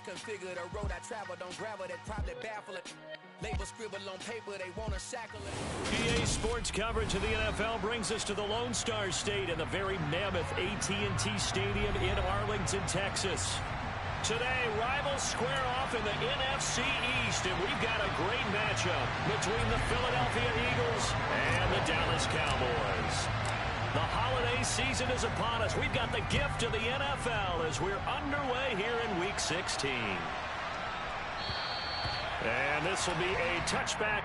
configure the road I traveled on gravel that probably baffle it. Label scribble on paper, they want to shackle it. EA Sports coverage of the NFL brings us to the Lone Star State in the very mammoth AT&T Stadium in Arlington, Texas. Today, rivals square off in the NFC East, and we've got a great matchup between the Philadelphia Eagles and the Dallas Cowboys. The holiday season is upon us. We've got the gift of the NFL as we're underway here in Week 16. And this will be a touchback.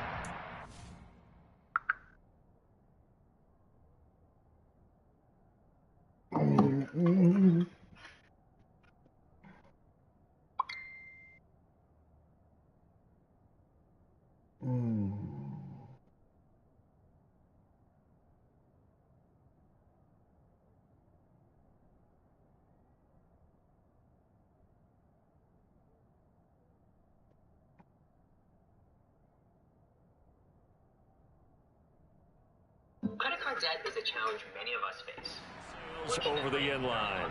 Credit card debt is a challenge many of us face. Over the end line.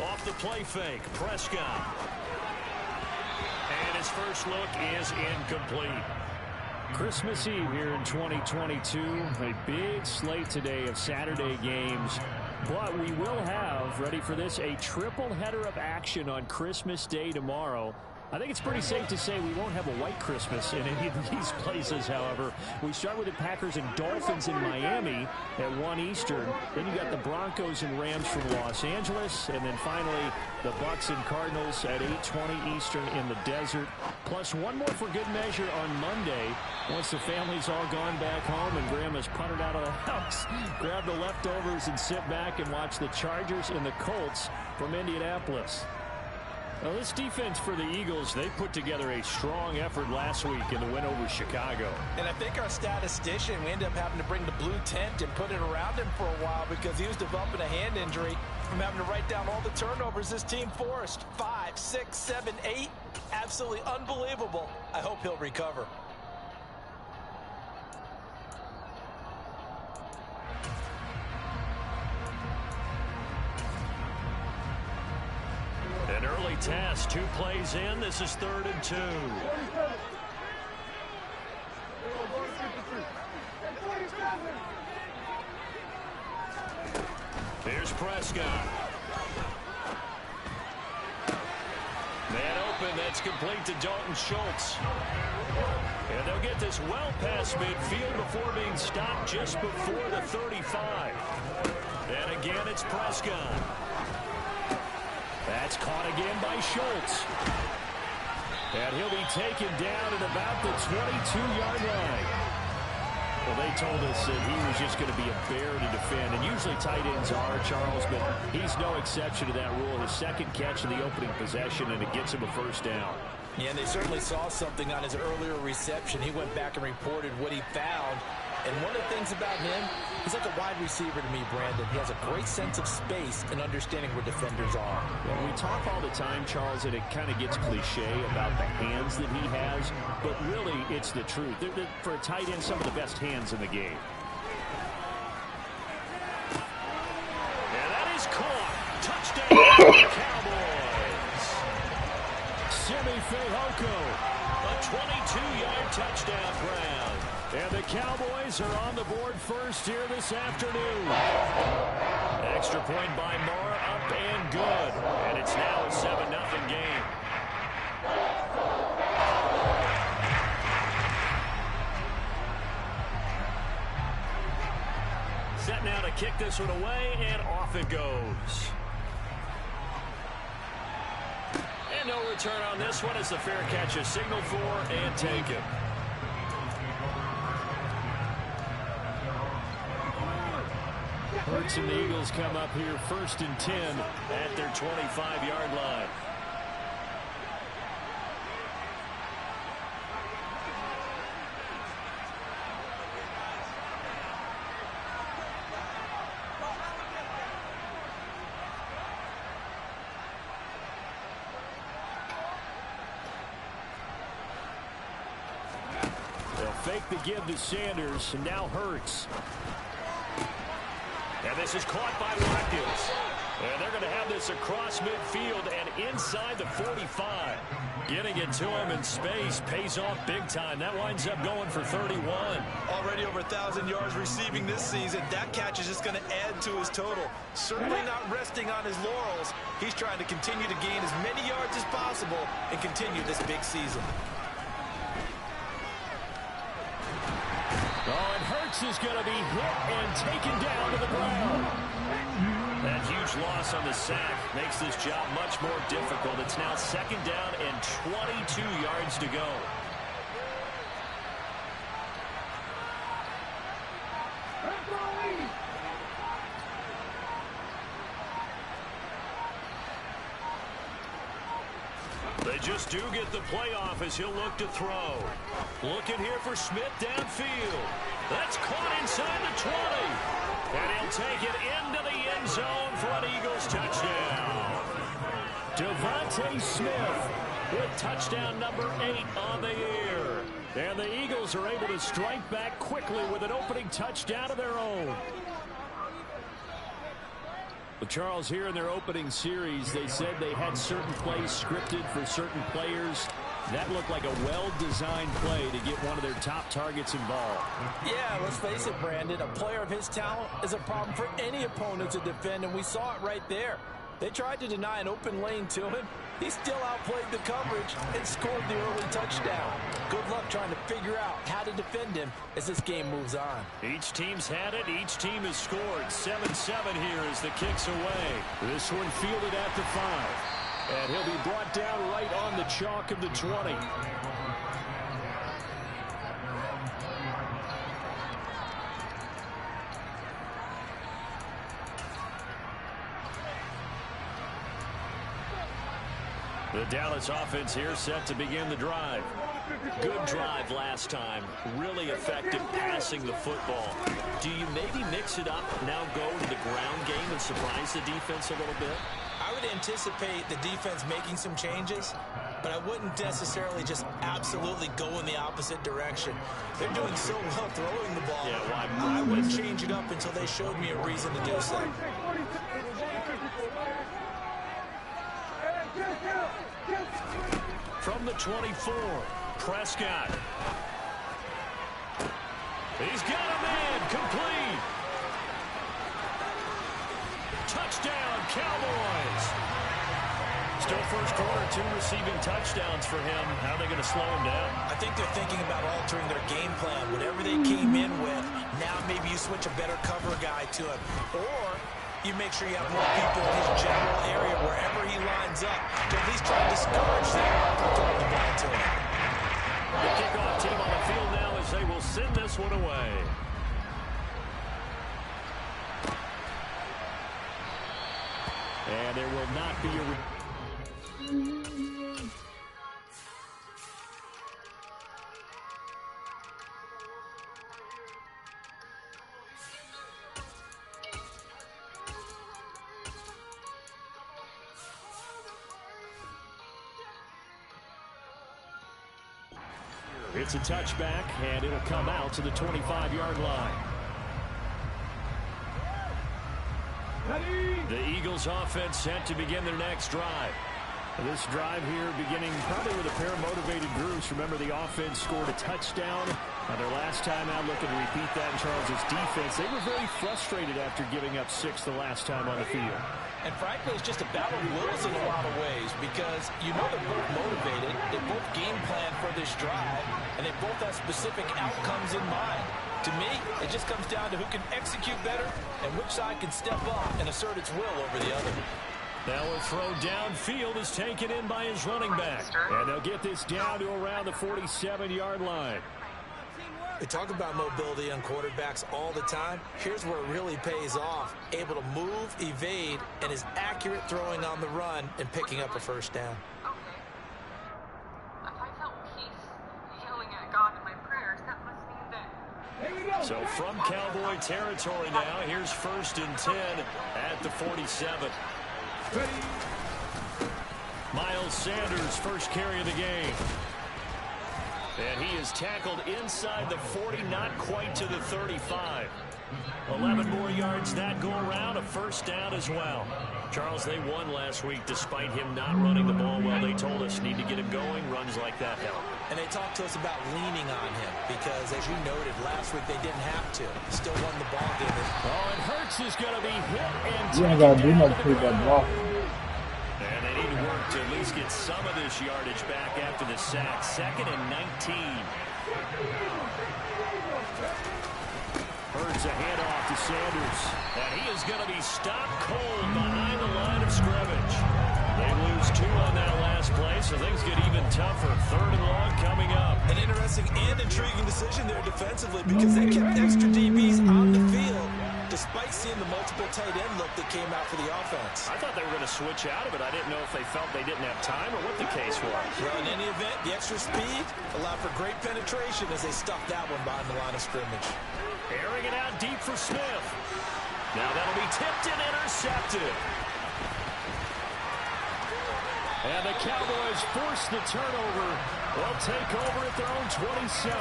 Off the play fake, Prescott. And his first look is incomplete. Christmas Eve here in 2022. A big slate today of Saturday games. But we will have, ready for this, a triple header of action on Christmas Day tomorrow. I think it's pretty safe to say we won't have a white Christmas in any of these places, however. We start with the Packers and Dolphins in Miami at 1 Eastern. Then you got the Broncos and Rams from Los Angeles. And then finally, the Bucs and Cardinals at 8:20 Eastern in the desert. Plus one more for good measure on Monday. Once the family's all gone back home and Grandma's punted out of the house, grab the leftovers and sit back and watch the Chargers and the Colts from Indianapolis. Well, this defense for the Eagles, they put together a strong effort last week in the win over Chicago. And I think our statistician, we ended up having to bring the blue tent and put it around him for a while because he was developing a hand injury from having to write down all the turnovers this team forced. 5, 6, 7, 8. Absolutely unbelievable. I hope he'll recover. An early test, 2 plays in. This is 3rd and 2. Here's Prescott. Man open, that's complete to Dalton Schultz. And they'll get this well past midfield before being stopped just before the 35. And again, it's Prescott. That's caught again by Schultz. And he'll be taken down at about the 22-yard line. Well, they told us that he was just going to be a bear to defend. And usually tight ends are, Charles, but he's no exception to that rule. His second catch in the opening possession, and it gets him a first down. Yeah, and they certainly saw something on his earlier reception. He went back and reported what he found. And one of the things about him, he's like a wide receiver to me, Brandon. He has a great sense of space and understanding where defenders are. Well, we talk all the time, Charles, and it kind of gets cliche about the hands that he has, but really it's the truth. They're, for a tight end, some of the best hands in the game. And that is caught. Touchdown, Cowboys. Simi Fehoko. A 22-yard touchdown grab. And the Cowboys are on the board first here this afternoon. Extra point by Moore, up and good. And it's now a 7-0 game. Set now to kick this one away, and off it goes. And no return on this one as the fair catch is signaled for and taken. Hurts and the Eagles come up here 1st and 10 at their 25-yard line. the give to Sanders, and now Hurts. And this is caught by Watkins. And they're going to have this across midfield and inside the 45. Getting it to him in space pays off big time. That winds up going for 31. Already over 1,000 yards receiving this season. That catch is just going to add to his total. Certainly not resting on his laurels. He's trying to continue to gain as many yards as possible and continue this big season. Oh, and Hurts is going to be hit and taken down to the ground. That huge loss on the sack makes this job much more difficult. It's now 2nd down and 22 yards to go. They just do get the playoff as he'll look to throw. Looking here for Smith downfield. That's caught inside the 20. And he'll take it into the end zone for an Eagles touchdown. Devontae Smith with touchdown number 8 on the year. And the Eagles are able to strike back quickly with an opening touchdown of their own. Well, Charles, here in their opening series, they said they had certain plays scripted for certain players. That looked like a well-designed play to get one of their top targets involved. Yeah, let's face it, Brandon. A player of his talent is a problem for any opponent to defend, and we saw it right there. They tried to deny an open lane to him. He still outplayed the coverage and scored the early touchdown. Good luck trying to figure out how to defend him as this game moves on. Each team's had it. Each team has scored. 7-7 here as the kick's away. This one fielded at the 5. And he'll be brought down right on the chalk of the 20. The Dallas offense here set to begin the drive. Good drive last time. Really effective passing the football. Do you maybe mix it up, now go to the ground game and surprise the defense a little bit? I would anticipate the defense making some changes, but I wouldn't necessarily just absolutely go in the opposite direction. They're doing so well throwing the ball. Yeah, why? I wouldn't change it up until they showed me a reason to do so. From the 24, Prescott. He's got a man, complete. Touchdown, Cowboys. Still first quarter, 2 receiving touchdowns for him. How are they going to slow him down? I think they're thinking about altering their game plan. Whatever they came in with, now maybe you switch a better cover guy to him. Or you make sure you have more people in his general area wherever he lines up to at least try to discourage them from throwing the ball to him. The kickoff team on the field now as they will send this one away. And there will not be a... It's a touchback, and it'll come out to the 25-yard line. The Eagles offense set to begin their next drive. This drive here beginning probably with a pair of motivated groups. Remember, the offense scored a touchdown. Now, their last time out, looking to repeat that in Charles's defense. They were very frustrated after giving up 6 the last time on the field. And frankly, it's just a battle of wills in a lot of ways because you know they're both motivated, they both game plan for this drive, and they both have specific outcomes in mind. To me, it just comes down to who can execute better and which side can step up and assert its will over the other. Now a throw downfield is taken in by his running back. And they'll get this down to around the 47-yard line. We talk about mobility on quarterbacks all the time. Here's where it really pays off. Able to move, evade, and is accurate throwing on the run and picking up a first down. Okay. If I felt peace yelling at God in my prayers, that must mean that... So from Cowboy territory now, here's 1st and 10 at the 47. Miles Sanders, first carry of the game. And he is tackled inside the 40, not quite to the 35. 11 more yards that go around, a first down as well. Charles, they won last week despite him not running the ball well. They told us need to get him going. Runs like that help. And they talked to us about leaning on him because, as you noted, last week they didn't have to. Still won the ball game. Oh, and Hurts is going to be hit and You ain't got to do nothing to that block. And they need to work to at least get some of this yardage back after the sack. 2nd and 19. Hurts a handoff to Sanders. And he is going to be stopped cold behind the line of scrimmage. They lose 2 on that last play, so things get even tougher. 3rd and long coming up. An interesting and intriguing decision there defensively because they kept extra DBs on the field despite seeing the multiple tight end look that came out for the offense. I thought they were going to switch out of it. I didn't know if they felt they didn't have time or what the case was. Well, in any event, the extra speed allowed for great penetration as they stuffed that one behind the line of scrimmage. Airing it out deep for Smith. Now that'll be tipped and intercepted. And the Cowboys force the turnover. They'll take over at their own 27.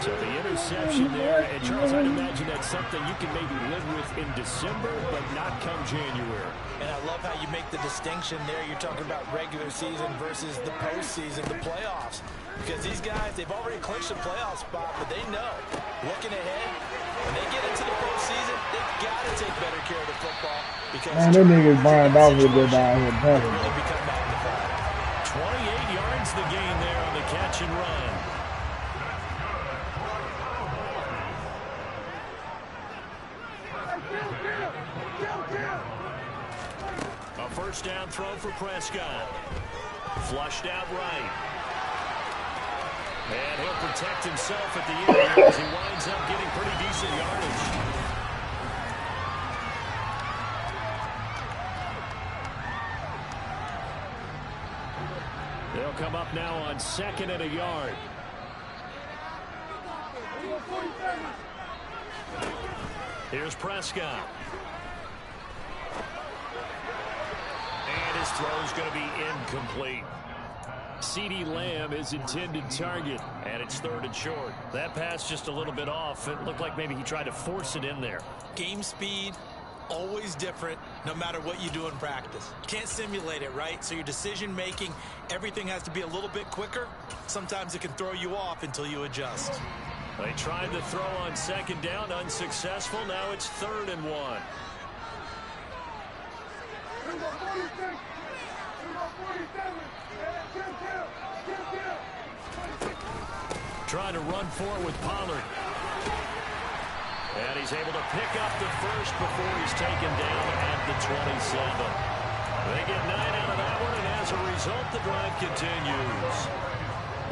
So the interception there. And Charles, I'd imagine that's something you can maybe live with in December, but not come January. And I love how you make the distinction there. You're talking about regular season versus the postseason, the playoffs. Because these guys, they've already clinched a playoff spot, but they know, looking ahead, when they get into the postseason, they've got to take better care of the football. Because Man, them niggas burned out with it down here. really become magnified. 28 yards the gain there on the catch and run. A first down throw for Prescott. Flushed out right. And he'll protect himself at the end as he winds up getting pretty decent yardage. They'll come up now on 2nd and a yard. Here's Prescott. And his throw's going to be incomplete. CeeDee Lamb is intended target, and it's 3rd and short. That pass just a little bit off. It looked like maybe he tried to force it in there. Game speed, always different, no matter what you do in practice. Can't simulate it, right? So your decision-making, everything has to be a little bit quicker. Sometimes it can throw you off until you adjust. They tried to throw on 2nd down, unsuccessful. Now it's 3rd and 1. Trying to run forward with Pollard. And he's able to pick up the first before he's taken down at the 27. They get 9 out of that one, and as a result, the drive continues.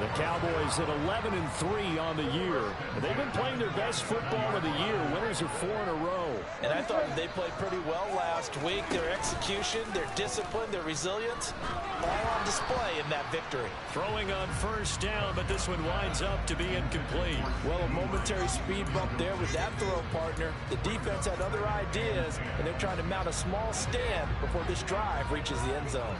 The Cowboys at 11-3 on the year. They've been playing their best football of the year. Winners of 4 in a row. And I thought they played pretty well last week. Their execution, their discipline, their resilience, all on display in that victory. Throwing on first down, but this one winds up to be incomplete. Well, a momentary speed bump there with that throw partner. The defense had other ideas, and they're trying to mount a small stand before this drive reaches the end zone.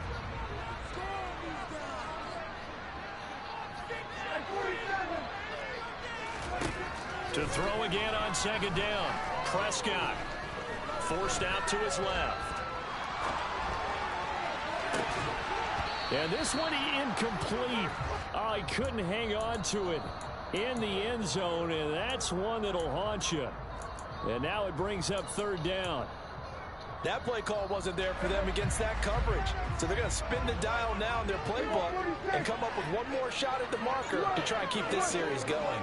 To throw again on 2nd down. Prescott forced out to his left. And this one incomplete. Oh, he couldn't hang on to it in the end zone, and that's one that'll haunt you. And now it brings up 3rd down. That play call wasn't there for them against that coverage. So they're going to spin the dial now in their playbook and come up with one more shot at the marker to try and keep this series going.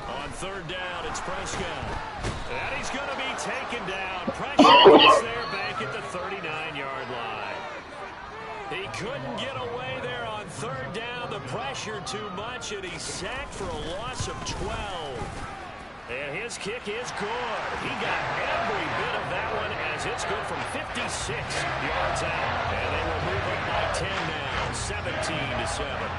On 3rd down, it's Prescott. And he's going to be taken down. Pressure is there back at the 39-yard line. He couldn't get away there on 3rd down. The pressure too much, and he's sacked for a loss of 12. And his kick is good. He got every bit of that one as it's good from 56 yards out. And they will move up by 10 now, 17-7.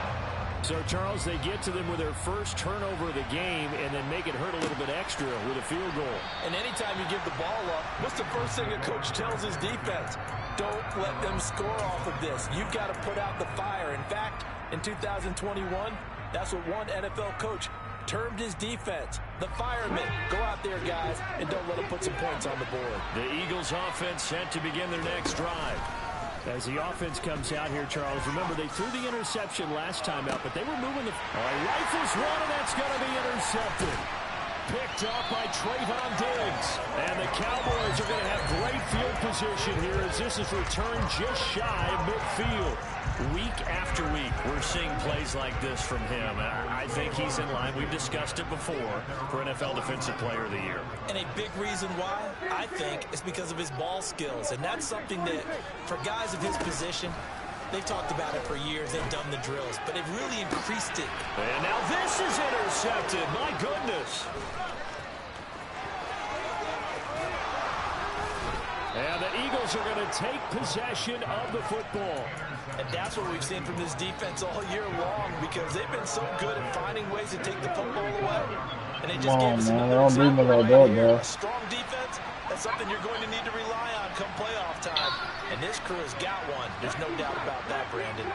So, Charles, they get to them with their first turnover of the game and then make it hurt a little bit extra with a field goal. And anytime you give the ball up, what's the first thing a coach tells his defense? Don't let them score off of this. You've got to put out the fire. In fact, in 2021, that's what one NFL coach termed his defense. The firemen. Go out there, guys, and don't let them put some points on the board. The Eagles offense set to begin their next drive. As the offense comes out here, Charles, remember they threw the interception last time out, but they were moving the... rifles one, and that's going to be intercepted. Picked up by Trayvon Diggs. And the Cowboys are going to have great field position here as this is returned just shy of midfield. Week after week, we're seeing plays like this from him. I think he's in line. We've discussed it before for NFL Defensive Player of the Year. And a big reason why, I think, is because of his ball skills. And that's something that, for guys of his position, they've talked about it for years. They've done the drills, but they've really increased it. And now this is intercepted. My goodness. And the Eagles are going to take possession of the football. And that's what we've seen from this defense all year long, because they've been so good at finding ways to take the football away. And they just gave us another example right here. A strong defense, that's something you're going to need to rely on come playoff time. And this crew has got one. There's no doubt about that, Brandon.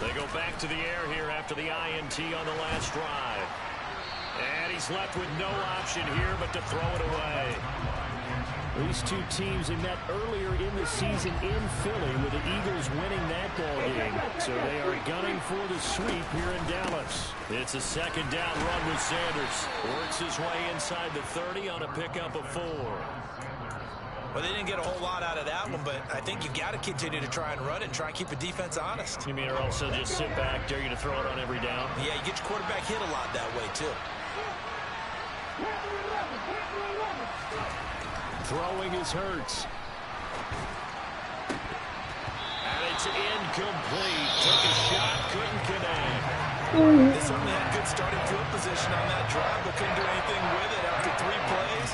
They go back to the air here after the INT on the last drive. And he's left with no option here but to throw it away. These two teams, they met earlier in the season in Philly with the Eagles winning that ball game. So they are gunning for the sweep here in Dallas. It's a second down run with Sanders. Works his way inside the 30 on a pickup of 4. Well, they didn't get a whole lot out of that one, but I think you've got to continue to try and run it and try and keep the defense honest. You mean or also just sit back, dare you to throw it on every down? Yeah, you get your quarterback hit a lot that way, too. Throwing is Hurts. And it's incomplete. Took a shot, couldn't connect. They certainly had good starting field position on that drive, but couldn't do anything with it after 3 plays.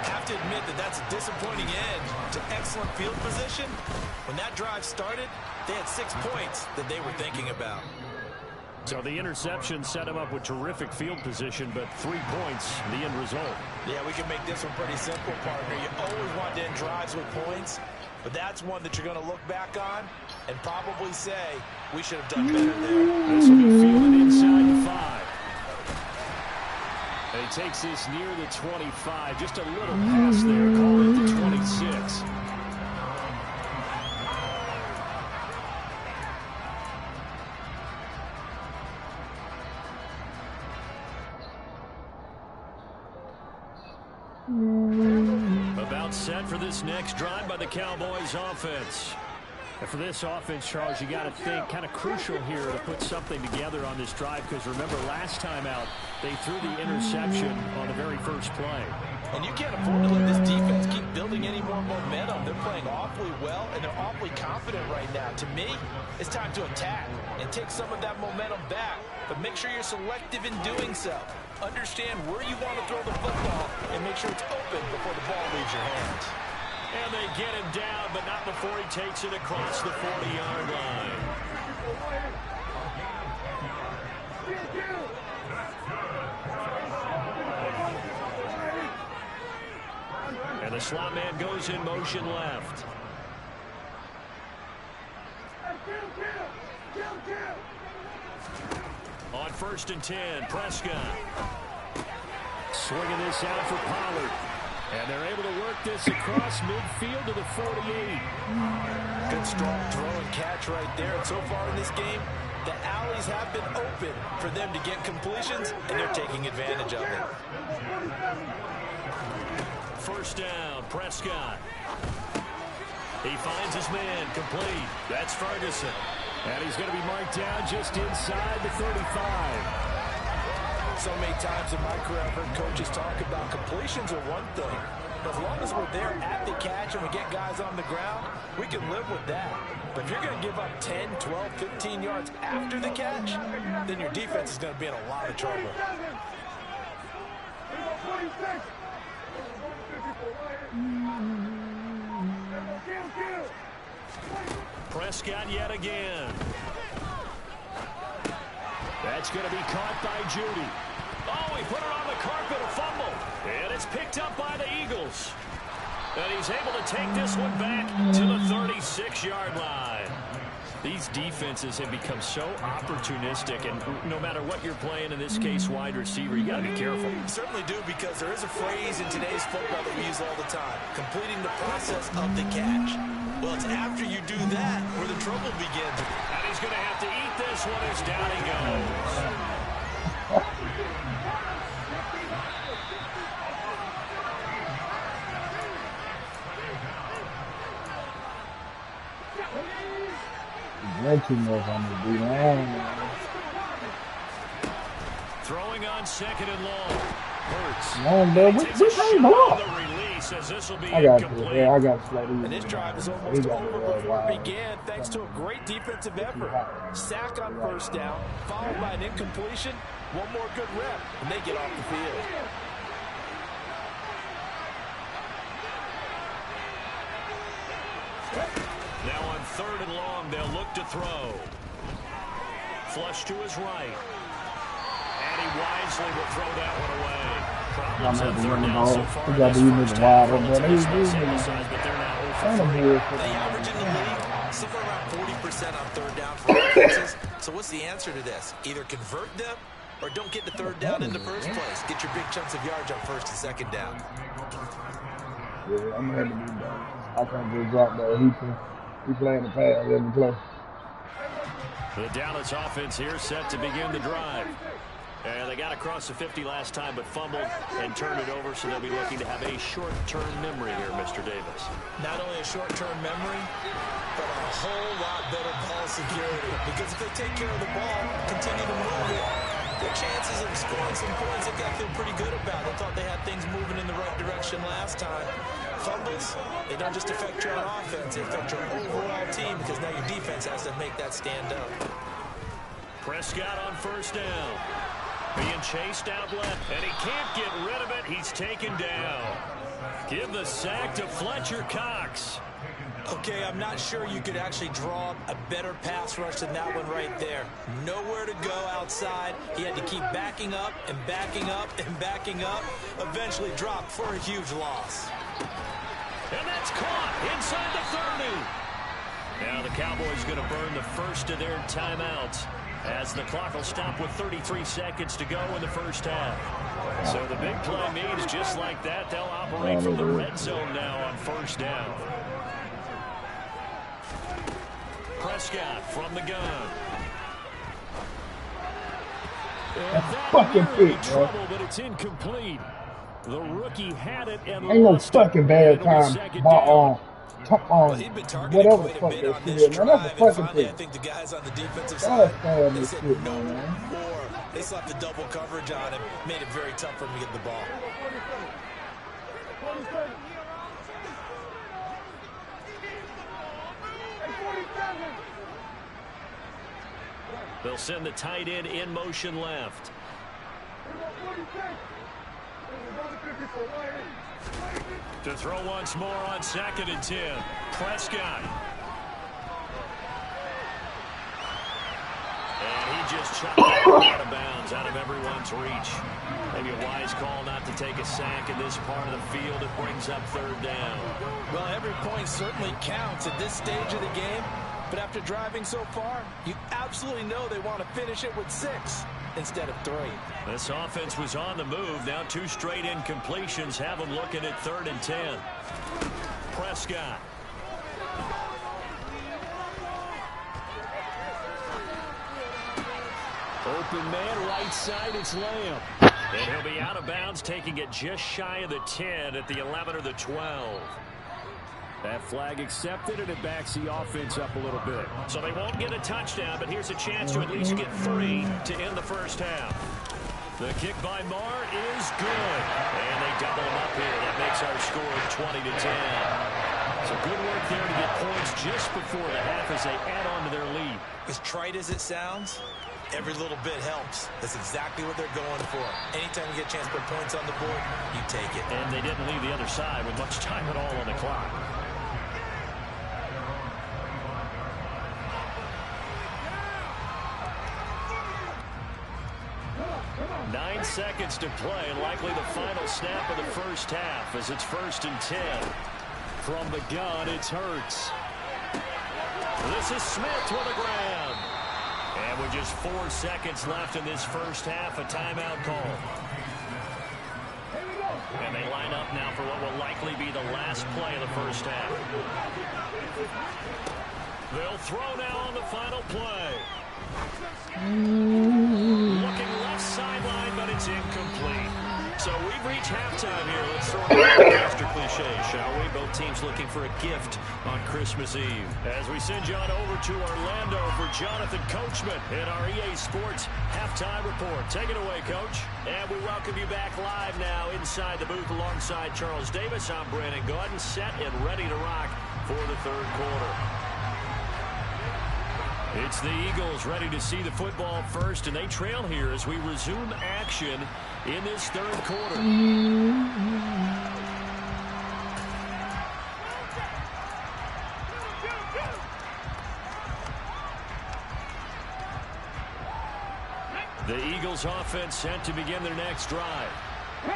Have to admit that that's a disappointing end to excellent field position. When that drive started, they had 6 points that they were thinking about. So the interception set him up with terrific field position, but 3 points, the end result. Yeah, we can make this one pretty simple, partner. You always want to end drives with points, but that's one that you're going to look back on and probably say, we should have done better there. This will be fielded inside the 5. And he takes this near the 25. Just a little pass there, call it the 26. About set for this next drive by the Cowboys offense. And for this offense, Charles, you got to think kind of crucial here to put something together on this drive, because remember last time out they threw the interception on the very first play. And you can't afford to let this defense keep building any more momentum. They're playing awfully well, and they're awfully confident right now. To me, it's time to attack and take some of that momentum back, but make sure you're selective in doing so. Understand where you want to throw the football and make sure it's open before the ball leaves your hands. And they get him down, but not before he takes it across the 40-yard line. And the slot man goes in motion left. On 1st and 10, Prescott. Swinging this out for Pollard. And they're able to work this across midfield to the 48. Good strong throw and catch right there. And so far in this game, the alleys have been open for them to get completions, and they're taking advantage of it. 1st down, Prescott. He finds his man, complete. That's Ferguson. And he's going to be marked down just inside the 35. So many times in my career, I've heard coaches talk about completions are one thing. But as long as we're there at the catch and we get guys on the ground, we can live with that. But if you're going to give up 10, 12, 15 yards after the catch, then your defense is going to be in a lot of trouble. Prescott yet again. That's going to be caught by Judy. Oh, he put it on the carpet, a fumble. And it's picked up by the Eagles. And he's able to take this one back to the 36-yard line. These defenses have become so opportunistic, and no matter what you're playing, in this case, wide receiver, you got to be careful. You certainly do, because there is a phrase in today's football that we use all the time: completing the process of the catch. Well, it's after you do that where the trouble begins. And he's going to have to eat this one as down he goes. Too much on the D-line. Throwing on second and long. Hurts. Man, man, we can't block. I got it. Yeah, I got to slow And this drive is almost over before it began, thanks to a great defensive effort. Sack on first down, followed by an incompletion. One more good rep, and they get off the field. Now on third and long, they'll look to throw. Flush to his right. And he wisely will throw that one away. Problems on third down so far. They average in the league somewhere around 40% on third down for offenses. So what's the answer to this? Either convert them or don't get the third down in the first place. Get your big chunks of yards on first and second down. Yeah, I'm going to have to do that. I can't just drop that. He's playing the pass every play. The Dallas offense here set to begin the drive. And they got across the 50 last time, but fumbled and turned it over, so they'll be looking to have a short-term memory here, Mr. Davis. Not only a short-term memory, but a whole lot better ball security. Because if they take care of the ball, continue to move it, their chances of scoring some points, they've got to feel pretty good about. They thought they had things moving in the right direction last time. Fumbles, they don't just affect your offense, they affect your overall team, because now your defense has to make that stand up. Prescott on first down. Being chased out left, and he can't get rid of it. He's taken down. Give the sack to Fletcher Cox. Okay, I'm not sure you could actually draw a better pass rush than that one right there. Nowhere to go outside. He had to keep backing up and backing up and backing up. Eventually dropped for a huge loss. And that's caught inside the 30. Now the Cowboys going to burn the first of their timeouts, as the clock will stop with 33 seconds to go in the first half. So the big play means just like that, they'll operate from the red zone now on first down. Prescott from the gun. That's fucking big, bro. Trouble, but it's incomplete. The rookie had it and ain't no fucking bad time. He'd been targeted Whatever the quite a fuck bit this on this shit, man. drive, That's a and fucking finally I thing. think the guys on the defensive side, they This said shit, no man. more. They slapped the double coverage on him, made it very tough for him to get the ball. They'll send the tight end in motion left. To throw once more on 2nd and 10. Prescott. And he just chopped that out of bounds, out of everyone's reach. Maybe a wise call not to take a sack in this part of the field. It brings up third down. Well, every point certainly counts at this stage of the game. But after driving so far, you absolutely know they want to finish it with 6 instead of 3. This offense was on the move. Now 2 straight incompletions have them looking at 3rd and 10. Prescott. Open man, right side, it's Lamb. And he'll be out of bounds, taking it just shy of the 10 at the 11 or the 12. That flag accepted, and it backs the offense up a little bit. So they won't get a touchdown, but here's a chance to at least get 3 to end the first half. The kick by Marr is good. And they double him up here. That makes our score 20 to 10. So good work there to get points just before the half as they add on to their lead. As trite as it sounds, every little bit helps. That's exactly what they're going for. Anytime you get a chance to put points on the board, you take it. And they didn't leave the other side with much time at all on the clock. 9 seconds to play, and likely the final snap of the first half as it's 1st and 10. From the gun, it's Hurts. This is Smith with a grab. And with just 4 seconds left in this first half, a timeout call. And they line up now for what will likely be the last play of the first half. They'll throw now on the final play. Looking left sideline, but it's incomplete. So we've reached halftime here. Let's throw it master cliche, shall we? Both teams looking for a gift on Christmas Eve. As we send you on over to Orlando for Jonathan Coachman in our EA Sports Halftime Report. Take it away, Coach. And we welcome you back live now inside the booth alongside Charles Davis. I'm Brandon Gordon, set and ready to rock for the third quarter. It's the Eagles ready to see the football first, and they trail here as we resume action in this third quarter. The Eagles offense set to begin their next drive.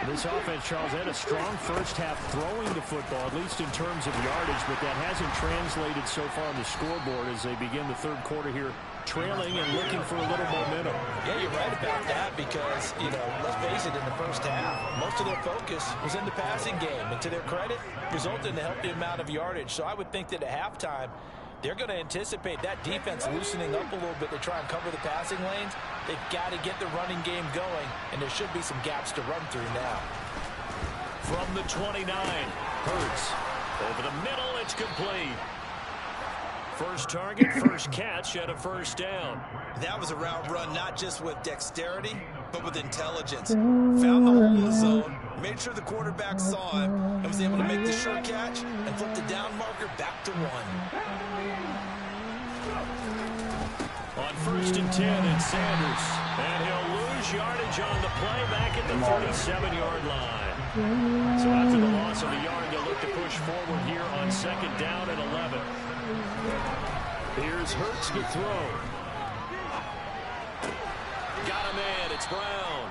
This offense, Charles, had a strong first half throwing the football, at least in terms of yardage, but that hasn't translated so far on the scoreboard as they begin the third quarter here, trailing and looking for a little momentum. Yeah, you're right about that because, let's face it, in the first half, most of their focus was in the passing game, and to their credit, resulted in a healthy amount of yardage. So I would think that at halftime, they're going to anticipate that defense loosening up a little bit to try and cover the passing lanes. They've got to get the running game going, and there should be some gaps to run through now. From the 29, Hurts. Over the middle, it's complete. First target, first catch, and a first down. That was a route run not just with dexterity, but with intelligence. Found the hole in the zone, made sure the quarterback saw him, and was able to make the sure catch and flip the down marker back to 1. On 1st and 10, it's Sanders. And he'll lose yardage on the play back at the 37-yard line. So after the loss of a yard, they'll look to push forward here on 2nd down and 11. Here's Hurts to throw. Got him in. It's Brown.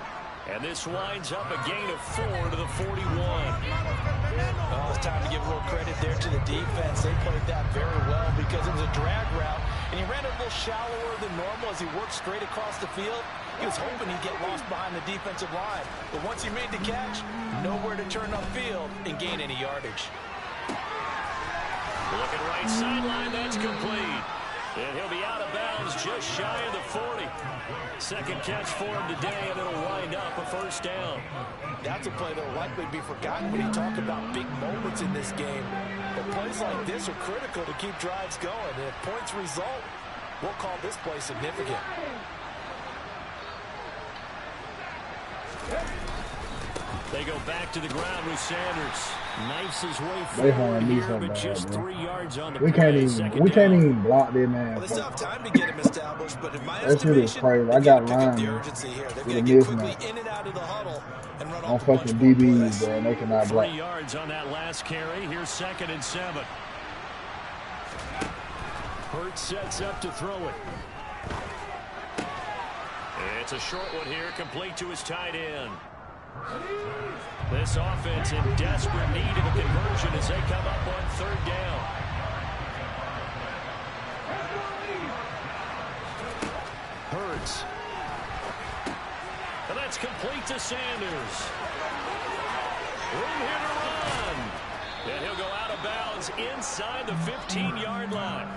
And this winds up a gain of 4 to the 41. Well, it's time to give a little credit there to the defense. They played that very well because it was a drag route, and he ran a little shallower than normal as he worked straight across the field. He was hoping he'd get lost behind the defensive line. But once he made the catch, nowhere to turn upfield and gain any yardage. Looking right sideline, that's complete. And he'll be out of bounds just shy of the 40. Second catch for him today, and it'll wind up a first down. That's a play that will likely be forgotten when you talk about big moments in this game. But plays like this are critical to keep drives going. And if points result, we'll call this play significant. They go back to the ground with Sanders. Knifes his way forward here, but just 3 yards on the play. We can't even block their man. Well, they still have time to get him established, but in my That shit is crazy. I got Ryan the urgency here. They're with going a to get quickly mismatch in and out of the huddle and run on off a bunch fucking more DBs, plays. and they cannot block. 3 yards on that last carry. Here's 2nd and 7. Hurts sets up to throw it. It's a short one here, complete to his tight end. This offense in desperate need of a conversion as they come up on 3rd down. Hurts. And that's complete to Sanders. Room here to run. And he'll go out of bounds inside the 15-yard line.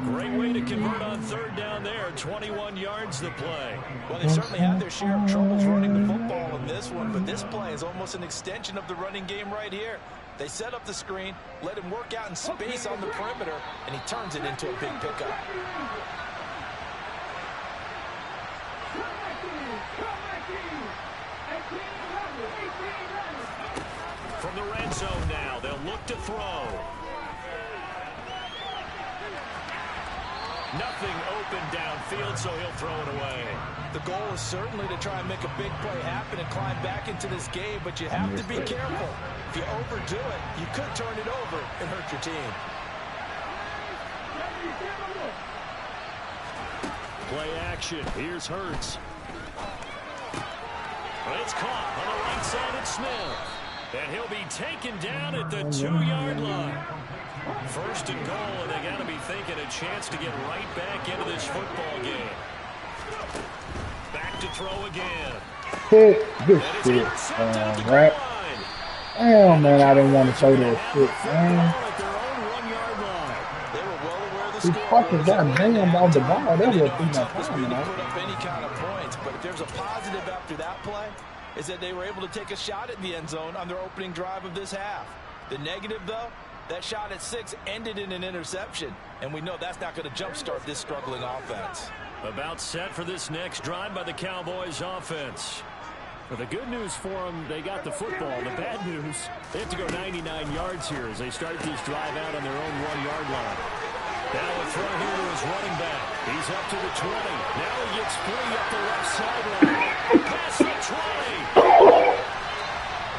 Great way to convert on 3rd down there. 21 yards to play. Well, they certainly had their share of troubles running the football in this one, but this play is almost an extension of the running game right here. They set up the screen, let him work out in space on the perimeter, and he turns it into a big pickup. From the red zone now, they'll look to throw. Nothing open downfield, so he'll throw it away. The goal is certainly to try and make a big play happen and climb back into this game, but you have to be careful. If you overdo it, you could turn it over and hurt your team. Play action. Here's Hurts. It's caught on the right side of Smith. And he'll be taken down at the 2-yard line. First and goal, and they got to be thinking a chance to get right back into this football game. Back to throw again. Good shit. Right. Damn, man, I didn't want to throw that shit, man. He fucking got jammed off the ball. That was too much time, man. Put up any kind of points, but if there's a positive after that play, is that they were able to take a shot at the end zone on their opening drive of this half. The negative, though, that shot at 6 ended in an interception, and we know that's not going to jumpstart this struggling offense. About set for this next drive by the Cowboys offense. Well, the good news for them, they got the football. The bad news, they have to go 99 yards here as they start this drive out on their own 1-yard line. Now a throw here to his running back. He's up to the 20. Now he gets free up the left sideline. Past the 20.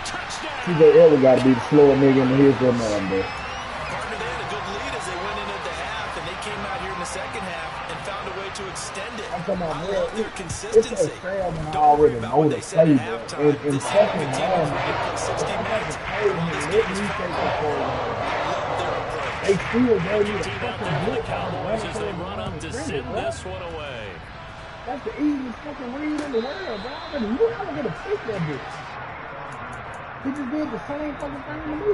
Touchdown. CJ Edwards got to be the slower nigga in the history of man, bro. Partner, they had a good lead as they went in at the half, and they came out here in the second half and found a way to extend it. I'm talking about, I man, love their it's consistency. a fail when I Don't already worry about know what the they said play, at bro. halftime. In This second team half, for 60 minutes. This game is they still gave me the Team out fucking there for the blitz. Cowboys as they run up to send this one away. That's the easiest fucking read in the world, bro. You how to get a pick that bitch. He just did the same fucking thing to me.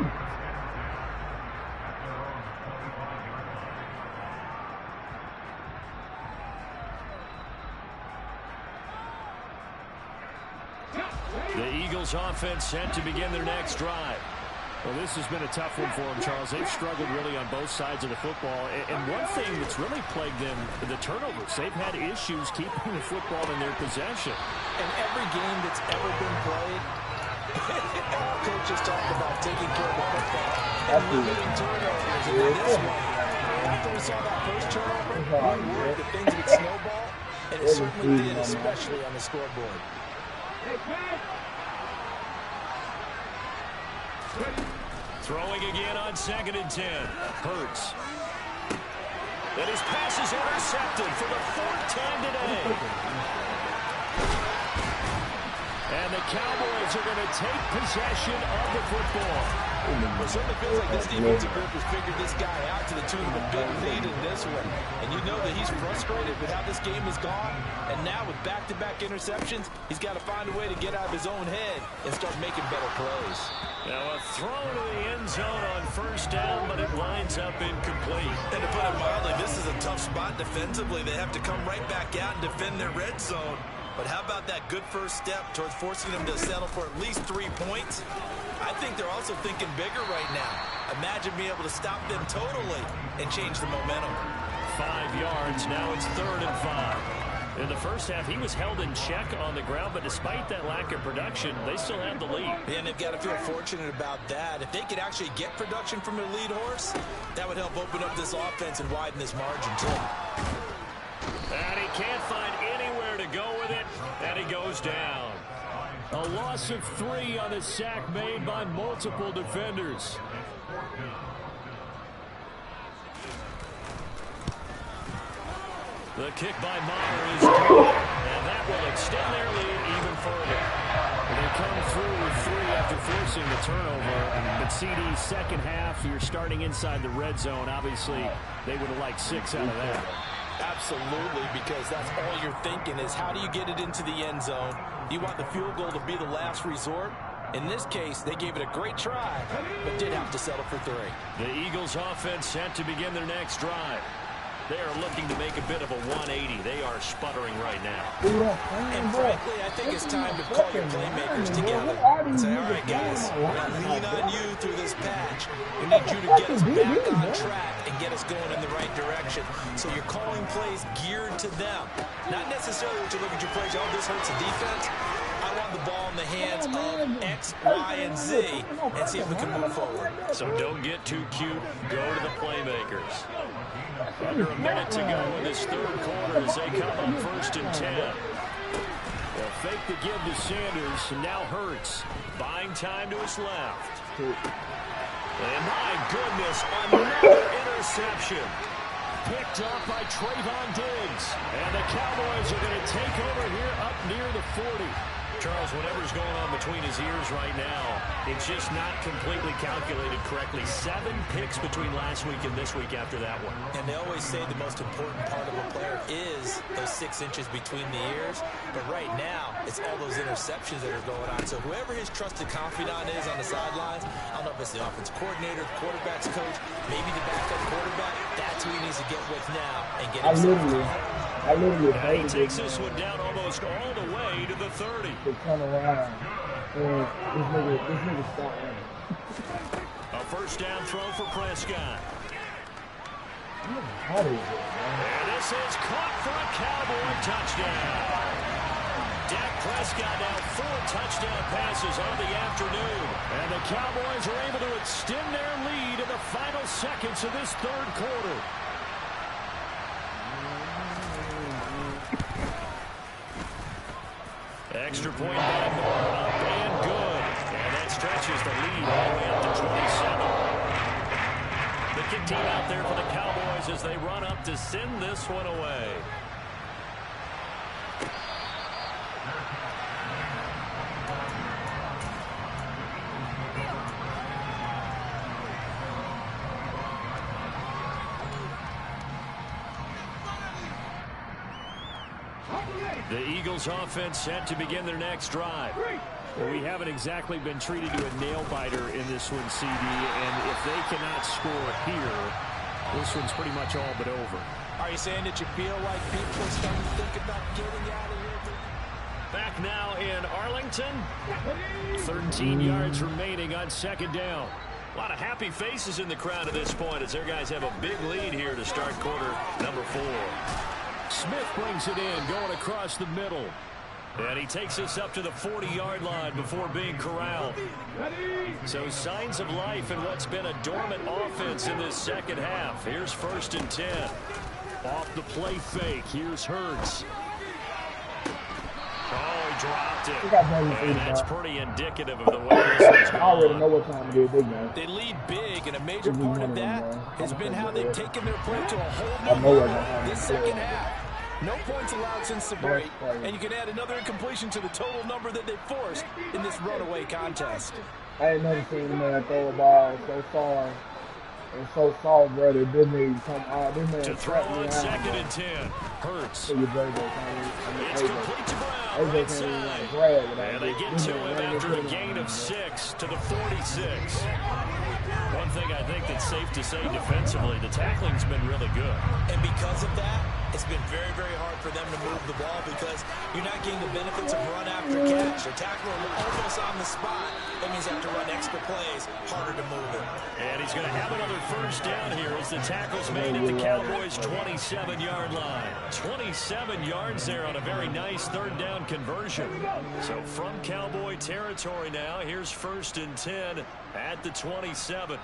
The Eagles offense set to begin their next drive. Well, this has been a tough one for them, Charles. They've struggled really on both sides of the football. And one thing that's really plagued them, the turnovers. They've had issues keeping the football in their possession. In every game that's ever been played, coaches talk about taking care of the football and limiting turnovers. And in this one, after we saw that first turnover, we worried that things would snowball, and it certainly did, especially on the scoreboard. Throwing again on 2nd and 10. Hurts. And his pass is intercepted for the 4th time today. And the Cowboys are going to take possession of the football. It certainly feels like this defensive group has figured this guy out to the tune of a big lead in this one. And you know that he's frustrated with how this game has gone. And now with back-to-back interceptions, he's got to find a way to get out of his own head and start making better plays. Now a throw to the end zone on 1st down, but it winds up incomplete. And to put it mildly, this is a tough spot defensively. They have to come right back out and defend their red zone. But how about that good first step towards forcing them to settle for at least 3 points? I think they're also thinking bigger right now. Imagine being able to stop them totally and change the momentum. 5 yards, now it's 3rd and 5. In the first half, he was held in check on the ground, but despite that lack of production, they still have the lead. And they've got to feel fortunate about that. If they could actually get production from their lead horse, that would help open up this offense and widen this margin too. And he can't find anywhere to go with it, and he goes down. A loss of 3 on a sack made by multiple defenders. The kick by Meyer is good, and that will extend their lead even further. They come through with 3 after forcing the turnover. But CD, second half, you're starting inside the red zone. Obviously, they would have liked 6 out of that. Absolutely, because that's all you're thinking is how do you get it into the end zone? You want the field goal to be the last resort. In this case, they gave it a great try, but did have to settle for 3. The Eagles offense set to begin their next drive. They are looking to make a bit of a 180. They are sputtering right now. And frankly, I think it's time to call your playmakers together and say, all right, guys, we're going to lean on you through this patch. We need you to get us back on track and get us going in the right direction. So you're calling plays geared to them. Not necessarily what you look at your plays, oh, this hurts the defense. I want the ball in the hands of X, Y, and Z and see if we can move forward. So don't get too cute. Go to the playmakers. Under a minute to go in this 3rd quarter as they come on 1st and 10. They'll fake the give to Sanders, and now Hurts buying time to his left. And my goodness, another interception. Picked up by Trayvon Diggs. And the Cowboys are going to take over here up near the 40. Charles, whatever's going on between his ears right now, it's just not completely calculated correctly. 7 picks between last week and this week after that one. And they always say the most important part of a player is those 6 inches between the ears. But right now, it's all those interceptions that are going on. So whoever his trusted confidant is on the sidelines, I don't know if it's the offensive coordinator, the quarterback's coach, maybe the backup quarterback, that's who he needs to get with now and get himself I literally and he takes this one down almost all the way to the 30. to turn around and this nigga start running. A first down throw for Prescott. How is it, man? And this is caught for a Cowboy touchdown. Dak Prescott now 4 touchdown passes on the afternoon. And the Cowboys are able to extend their lead in the final seconds of this third quarter. Extra point by Moore, up and good. And that stretches the lead all the way up to 27. The kick team out there for the Cowboys as they run up to send this one away. The Eagles offense set to begin their next drive. Well, we haven't exactly been treated to a nail-biter in this one, CD, and if they cannot score here, this one's pretty much all but over. Are you saying that you feel like people are starting to think about getting out of here? Back now in Arlington. 13 yards remaining on second down. A lot of happy faces in the crowd at this point as their guys have a big lead here to start quarter number 4. Smith brings it in, going across the middle. And he takes us up to the 40-yard line before being corralled. So signs of life in what's been a dormant offense in this second half. Here's 1st and 10. Off the play fake. Here's Hurts. Oh, he dropped it. And that's pretty indicative of the way this one's gone. I already know what time it is, big man. They lead big, and a major part of that has been how they've taken their play to a whole new level this second half. No points allowed since the break, and you can add another incompletion to the total number that they forced in this runaway contest. I ain't never seen a man throw a ball so far and so soft, brother. This man come out. This man to throw on 2nd and 10. Hurts. It's complete to Brown, right side. And they get to him after a gain of 6 to the 46. One thing I think that's safe to say defensively, the tackling's been really good. And because of that, it's been very, very hard for them to move the ball because you're not getting the benefits of run after catch. Your tackler almost on the spot. That means you have to run extra plays, harder to move it. And he's going to have another first down here as the tackle's made at the Cowboys' 27-yard line. 27 yards there on a very nice 3rd down conversion. So from Cowboy territory now, here's 1st and 10 at the 27.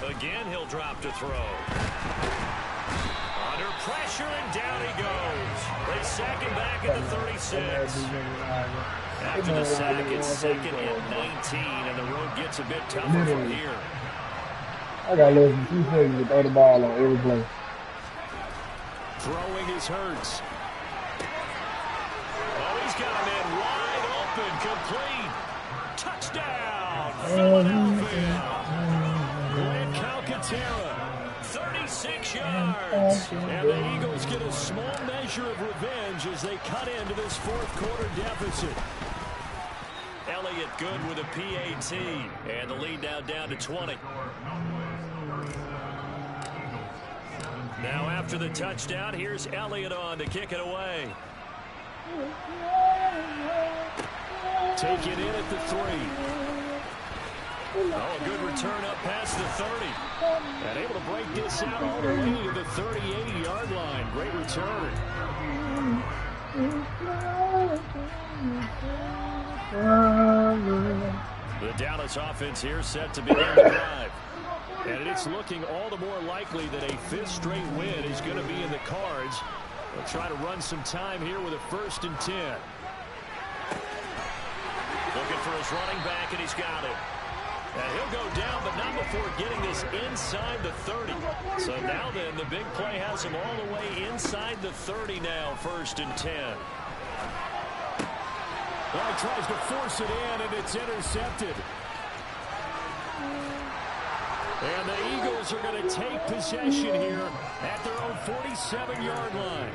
Again, he'll drop to throw. Under pressure, and down he goes. They sack him back at the 36. After the sack, it's 2nd and 19, and the road gets a bit tougher from here. I got less than 2 seconds to throw the ball on every play. Throwing his Hurts. Oh, he's got a man wide open, complete. Touchdown, Philadelphia. Glenn Calcaterra, 36 yards. And the Eagles get a small measure of revenge as they cut into this 4th quarter deficit. Elliott good with a PAT. And the lead now down to 20. Now after the touchdown, here's Elliott on to kick it away. Take it in at the 3. Oh, a good return up past the 30. And able to break this out all the way to the 38-yard line. Great return. The Dallas offense here set to begin the drive. And it's looking all the more likely that a 5th straight win is going to be in the cards. They'll try to run some time here with a 1st and 10. Looking for his running back, and he's got it. And he'll go down, but not before getting this inside the 30. So now then, the big play has him all the way inside the 30 now, 1st and 10. Well, he tries to force it in, and it's intercepted. And the Eagles are going to take possession here at their own 47-yard line.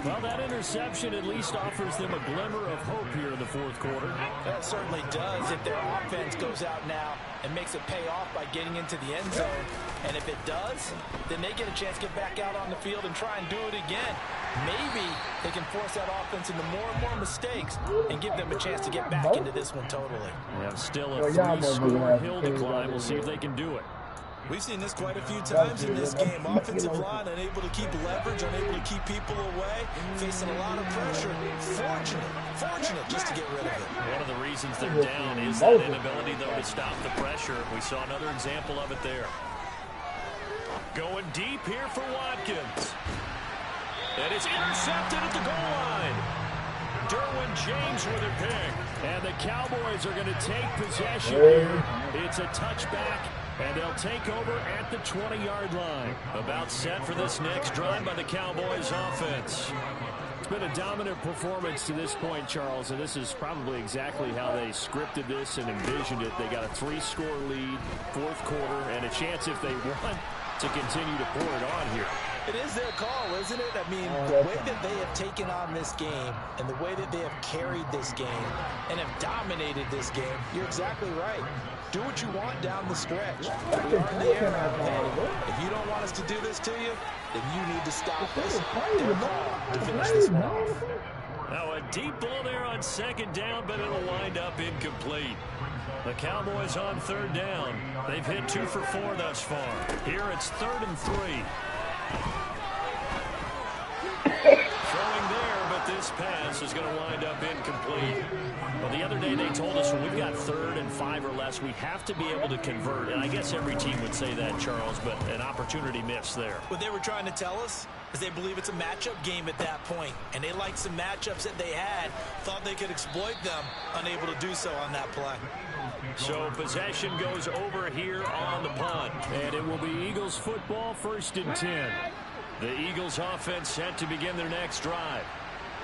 Well, that interception at least offers them a glimmer of hope here in the 4th quarter. That certainly does if their offense goes out now and makes it pay off by getting into the end zone. And if it does, then they get a chance to get back out on the field and try and do it again. Maybe they can force that offense into more and more mistakes and give them a chance to get back into this one totally. They have still a 3-score hill to climb. We'll see if they can do it. We've seen this quite a few times in this game. Offensive line unable to keep leverage, unable to keep people away, facing a lot of pressure. Fortunate just to get rid of it. One of the reasons they're down is that inability, though, to stop the pressure. We saw another example of it there. Going deep here for Watkins. And it's intercepted at the goal line. Derwin James with a pick. And the Cowboys are going to take possession here. It's a touchback. And they'll take over at the 20-yard line. About set for this next drive by the Cowboys offense. It's been a dominant performance to this point, Charles, and this is probably exactly how they scripted this and envisioned it. They got a 3-score lead, 4th quarter, and a chance if they want to continue to pour it on here. It is their call, isn't it? I mean, the way that they have taken on this game and the way that they have carried this game and have dominated this game, you're exactly right. Do what you want down the stretch. We are in the air. Hey, if you don't want us to do this to you, then you need to stop this. Their call to finish this one off. Now a deep ball there on 2nd down, but it'll wind up incomplete. The Cowboys on 3rd down. They've hit 2 for 4 thus far. Here it's 3rd and 3. Throwing there, but this pass is going to wind up incomplete. Well, the other day they told us when we've got 3rd and 5 or less, we have to be able to convert. And I guess every team would say that, Charles, but an opportunity missed there. What they were trying to tell us is they believe it's a matchup game at that point, and they liked some matchups that they had, thought they could exploit them, unable to do so on that play. So possession goes over here on the punt. And it will be Eagles football, 1st and 10. The Eagles offense set to begin their next drive.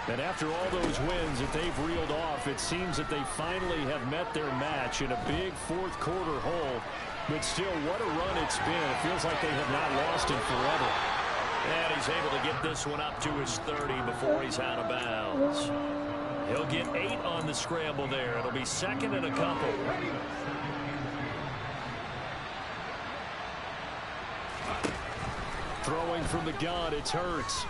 And after all those wins that they've reeled off, it seems that they finally have met their match in a big 4th quarter hole. But still, what a run it's been. It feels like they have not lost in forever. And he's able to get this one up to his 30 before he's out of bounds. He'll get 8 on the scramble there. It'll be 2nd and a couple. Throwing from the gun, it's Hurts.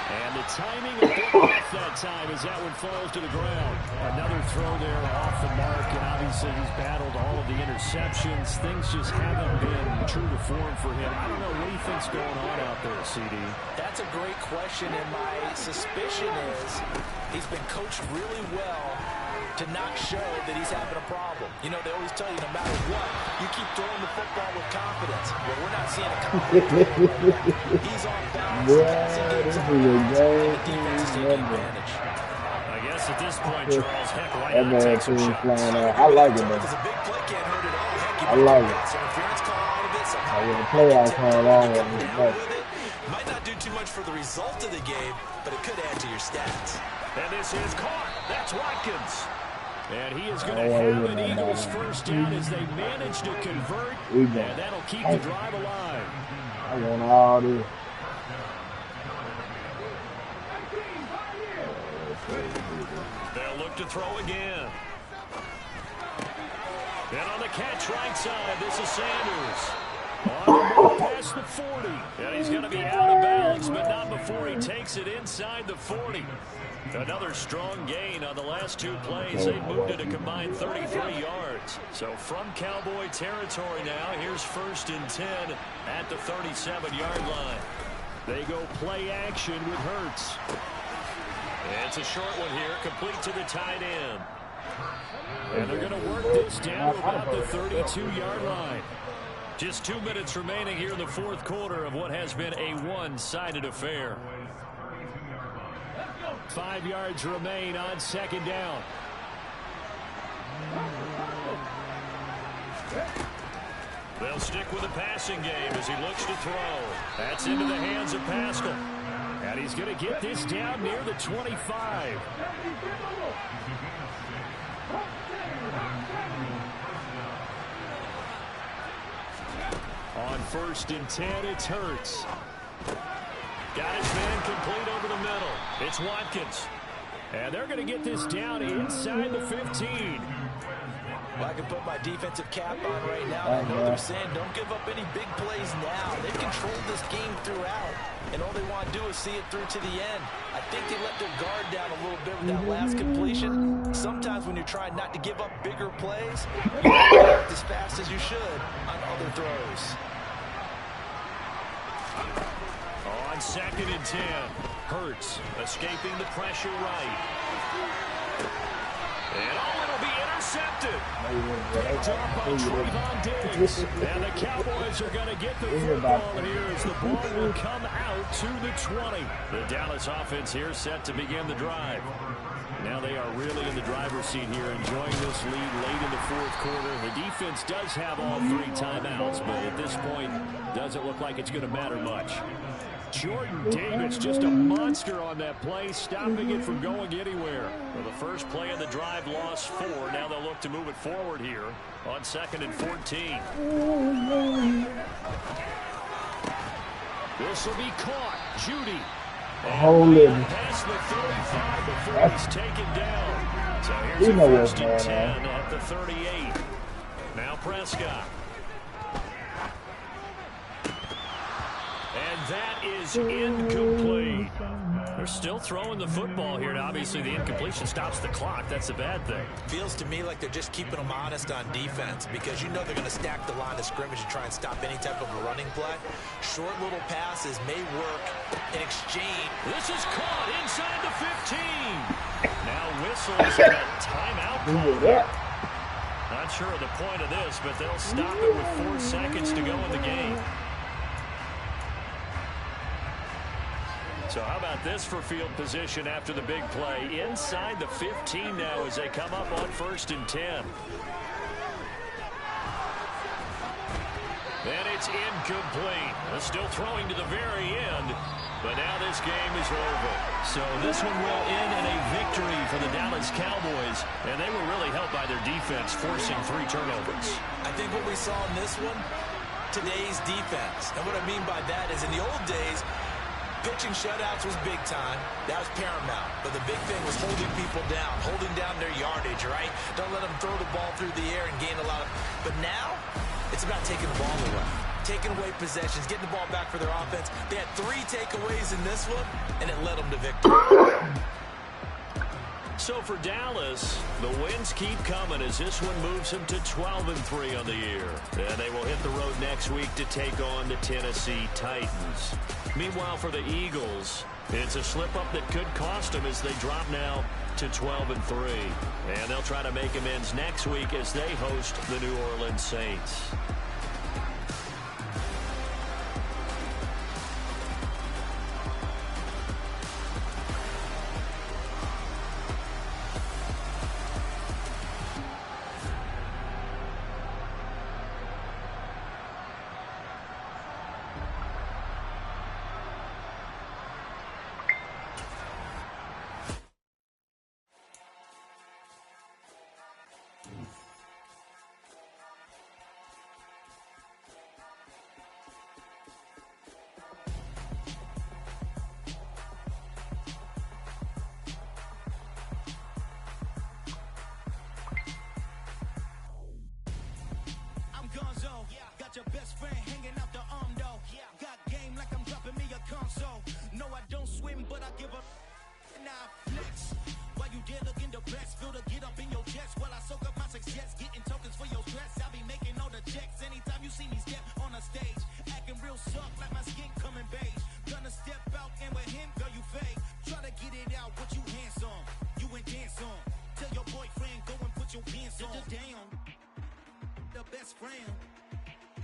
And the timing a bit off that time as that one falls to the ground. Another throw there off the mark, and obviously he's battled all of the interceptions. Things just haven't been true to form for him. I don't know what he thinks going on out there, CD. That's a great question, and my suspicion is he's been coached really well to not show that he's having a problem. You know, they always tell you no matter what, you keep throwing the football with confidence. Well, we're not seeing a confidence. He's on balance. The passing game's on balance, and the defense is taking advantage. I guess at this point, Charles, heck, why not take some shots? I like it, man. Because a big play can't hurt at all. Heck, I like it. interference call out of it. I want to play out call out of it. Might not do too much for the result of the game, but it could add to your stats. And this is caught. That's Watkins. And he is going to have an Eagles 1st down as they manage to convert. And that'll keep the drive alive. I want all this. They'll look to throw again. And on the catch right side, this is Sanders. On the move past the 40. And he's going to be out of bounds, but not before he takes it inside the 40. Another strong gain on the last 2 plays. They moved it a combined 33 yards. So from Cowboy territory now, here's 1st and 10 at the 37-yard line. They go play action with Hurts. It's a short one here, complete to the tight end. And they're going to work this down to about the 32-yard line. Just 2 minutes remaining here in the 4th quarter of what has been a one-sided affair. 5 yards remain on 2nd down. They'll stick with the passing game as he looks to throw. That's into the hands of Pascal. And he's going to get this down near the 25. On 1st and 10, it's Hurts. Got his man complete over the middle. It's Watkins. And they're going to get this down inside the 15. Well, I can put my defensive cap on right now. I know they're saying don't give up any big plays now. They've controlled this game throughout, and all they want to do is see it through to the end. I think they let their guard down a little bit with that last completion. Sometimes when you're trying not to give up bigger plays, you don't act as fast as you should on other throws. On 2nd and 10, Hurts escaping the pressure right. And it'll be intercepted. Picked up by Trayvon Diggs. And the Cowboys are going to get the football here as the ball will come out to the 20. The Dallas offense here set to begin the drive. Now they are really in the driver's seat here, enjoying this lead late in the 4th quarter. The defense does have all 3 timeouts, but at this point, doesn't look like it's going to matter much. Jordan Davis, just a monster on that play, stopping it from going anywhere. Well, the first play of the drive lost 4. Now they'll look to move it forward here on 2nd and 14. This will be caught. Judy. Holy. Past the 35 before he's taken down. So here's a 1st and 10 at the 38. Now Prescott. And that is incomplete. They're still throwing the football here, and obviously the incompletion stops the clock. That's a bad thing. Feels to me like they're just keeping them honest on defense because you know they're going to stack the line of scrimmage and try and stop any type of a running play. Short little passes may work in exchange. This is caught inside the 15. Now whistles and a timeout call. Not sure of the point of this, but they'll stop it with 4 seconds to go in the game. So how about this for field position after the big play? Inside the 15 now as they come up on 1st and 10. And it's incomplete. They're still throwing to the very end, but now this game is over. So this one will end in a victory for the Dallas Cowboys, and they were really helped by their defense, forcing 3 turnovers. I think what we saw in this one, today's defense. And what I mean by that is in the old days, pitching shutouts was big time. That was paramount. But the big thing was holding people down, holding down their yardage, right? Don't let them throw the ball through the air and gain a lot of... But now, it's about taking the ball away. Taking away possessions, getting the ball back for their offense. They had 3 takeaways in this one, and it led them to victory. So for Dallas, the wins keep coming as this one moves them to 12-3 on the year. And they will hit the road next week to take on the Tennessee Titans. Meanwhile, for the Eagles, it's a slip-up that could cost them as they drop now to 12-3. And they'll try to make amends next week as they host the New Orleans Saints. Your best friend hanging out the arm though. Got game like I'm dropping me a console. No, I don't swim, but I give a now flex. While you there looking depressed, feel to get up in your chest while I soak up my success, getting tokens for your stress. I'll be making all the checks anytime you see me step on a stage, acting real soft like my skin coming beige. Gonna step out and with him, girl, you fake. Try to get it out, what you handsome, you ain't dance on. Tell your boyfriend go and put your pants on. Down, the best friend.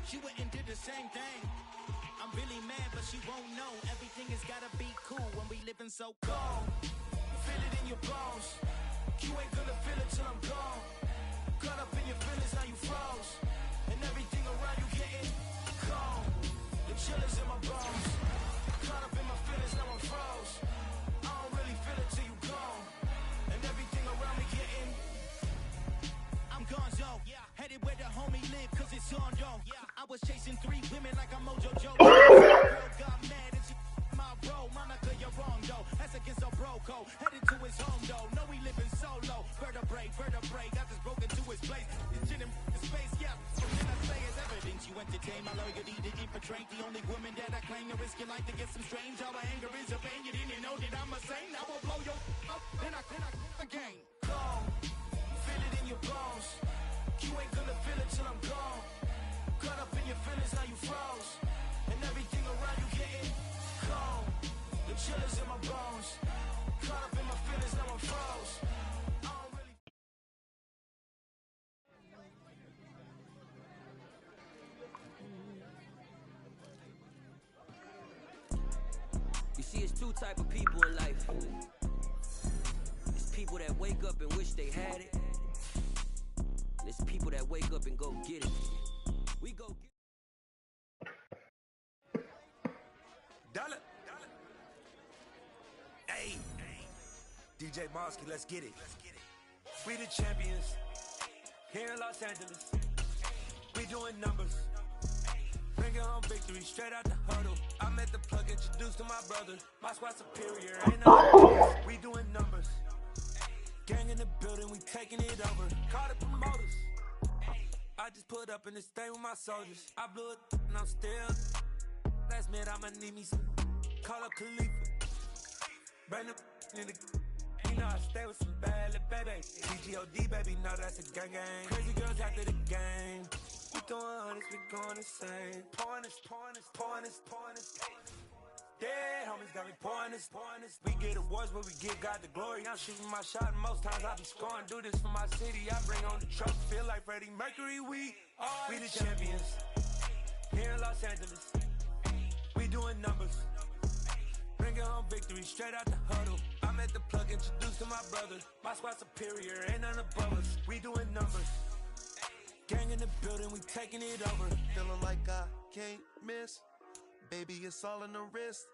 She went and did the same thing. I'm really mad, but she won't know. Everything has gotta be cool when we living so cold. Feel it in your bones. You ain't gonna feel it till I'm gone. Caught up in your feelings, now you froze. And everything around you getting was chasing 3 women like I'm Mojo Joe. Girl got mad and she my bro. Monica, you're wrong though. That's against a bro code. Headed to his home though. No, we living solo. Vertebrae, got this broken to his place. This shit in space, yeah. So then I say it's evidence you entertain my loyalty to infiltrate. The only woman that I claim to risk your life to get some strange. All my anger is a pain. You didn't know that I'm a saint. I will blow your up. Then I again. Gone. Feel it in your bones. You ain't gonna feel it till I'm gone. Caught up in your feelings, now you froze. And everything around you getting cold. The chillers in my bones. Caught up in my feelings, now I'm froze. I don't really. You see, it's 2 type of people in life. It's people that wake up and wish they had it. And it's people that wake up and go get it. We go get Dollar. Hey. DJ Mosky, let's get it. We the champions. Here in Los Angeles. We doing numbers. Bringing home victory straight out the huddle. I'm at the plug, introduced to my brother. My squad superior, ain't no we doing numbers. Gang in the building, we taking it over. Call the promoters. I just put up in this thing with my soldiers. I blew it and I'm still. Last minute I'ma need me some. Call up Khalifa. Bring them in the. You know I stay with some bad little baby. CGOD baby, know that's a gang gang. Crazy girls after the game. We throwing hundreds, we going insane. Pouring this. Dead homies got me pouring this. We get awards, but we give God the glory. I'm shooting my shot, and most times I be scoring. Do this for my city, I bring on the trophy. Feel like Freddie Mercury, we the champions. Here in Los Angeles, we doing numbers. Bringing home victory straight out the huddle. I'm at the plug, introduced to my brother. My squad superior, ain't none above us. We doing numbers. Gang in the building, we taking it over. Feeling like I can't miss. Baby, it's all in the wrist.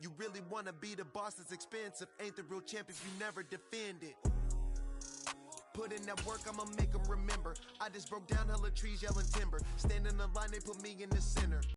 You really wanna be the boss, it's expensive. Ain't the real champ if you never defend it. Put in that work, I'ma make them remember. I just broke down hella trees, yelling timber. Stand in the line, they put me in